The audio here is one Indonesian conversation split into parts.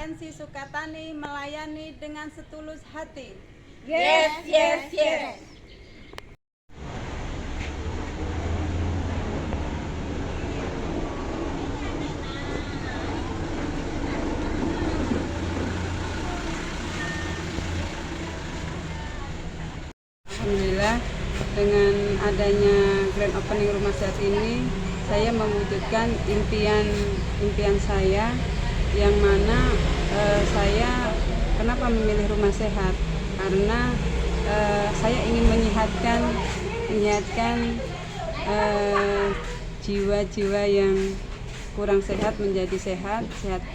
NC Sukatani melayani dengan setulus hati. Yes, yes, yes. Alhamdulillah, dengan adanya grand opening rumah sehat ini, saya mewujudkan impian saya, yang mana saya kenapa memilih rumah sehat, karena saya ingin menyehatkan jiwa-jiwa yang kurang sehat menjadi sehat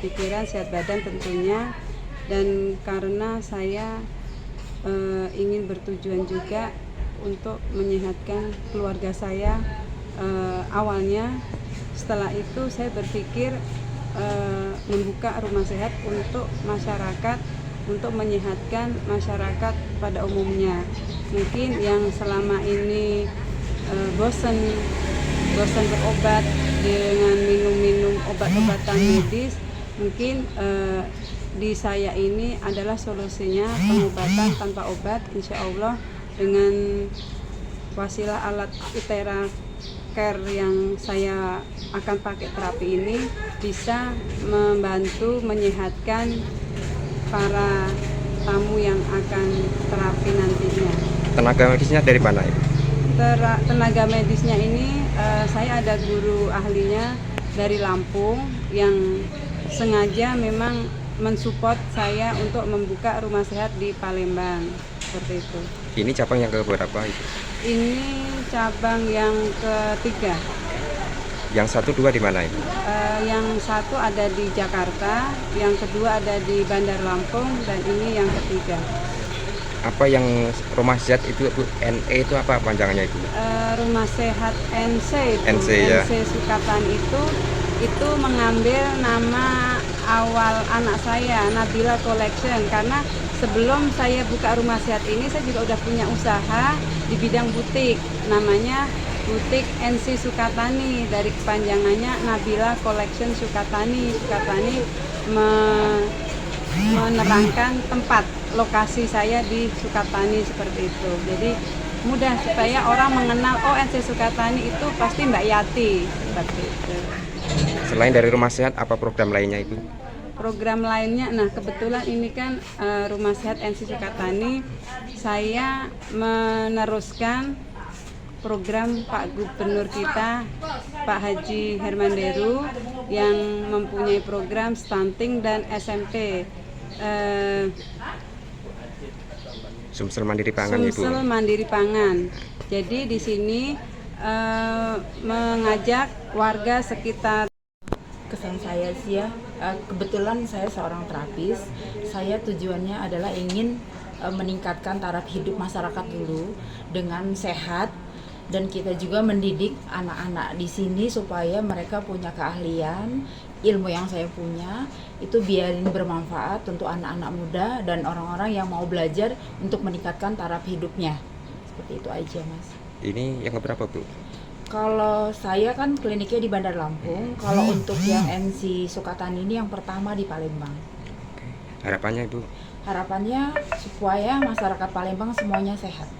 pikiran, sehat badan tentunya. Dan karena saya ingin bertujuan juga untuk menyehatkan keluarga saya awalnya. Setelah itu saya berpikir membuka rumah sehat untuk masyarakat, untuk menyehatkan masyarakat pada umumnya. Mungkin yang selama ini bosan berobat dengan minum obat-obatan medis, mungkin di saya ini adalah solusinya, pengobatan tanpa obat, insya Allah dengan wasilah alat ITERA Care yang saya akan pakai terapi ini bisa membantu menyehatkan para tamu yang akan terapi nantinya. Tenaga medisnya dari mana itu? Tenaga medisnya ini saya ada guru ahlinya dari Lampung yang sengaja memang mensupport saya untuk membuka rumah sehat di Palembang, seperti itu. Ini cabang yang keberapa itu? Ini cabang yang ketiga. Yang satu dua di mana itu? Yang satu ada di Jakarta, yang kedua ada di Bandar Lampung, dan ini yang ketiga. Apa yang rumah sehat itu Bu? NE itu apa panjangannya itu? Rumah sehat NC itu, NC, ya. NC Sukatani itu mengambil nama awal anak saya, Nabila Collection, karena sebelum saya buka rumah sehat ini saya juga udah punya usaha di bidang butik, namanya butik NC Sukatani, dari kepanjangannya Nabila Collection Sukatani. Sukatani menerangkan tempat lokasi saya di Sukatani, seperti itu. Jadi mudah supaya orang mengenal, oh NC Sukatani itu pasti Mbak Yati, seperti itu. Selain dari rumah sehat, apa program lainnya Ibu? Program lainnya, nah kebetulan ini kan rumah sehat NC Sukatani, saya meneruskan program Pak Gubernur kita, Pak Haji Herman Deru, yang mempunyai program stunting dan SMP. Sumsel Mandiri Pangan, Ibu. Sumsel Mandiri Pangan. Jadi di sini mengajak warga sekitar. Kesan saya sih ya, kebetulan saya seorang terapis. Saya tujuannya adalah ingin meningkatkan taraf hidup masyarakat dulu dengan sehat, dan kita juga mendidik anak-anak di sini supaya mereka punya keahlian, ilmu yang saya punya itu biarin bermanfaat untuk anak-anak muda dan orang-orang yang mau belajar untuk meningkatkan taraf hidupnya. Seperti itu aja, Mas. Ini yang keberapa Bu? Kalau saya kan kliniknya di Bandar Lampung, kalau untuk yang NC Sukatani ini yang pertama di Palembang. Harapannya Ibu? Harapannya supaya masyarakat Palembang semuanya sehat.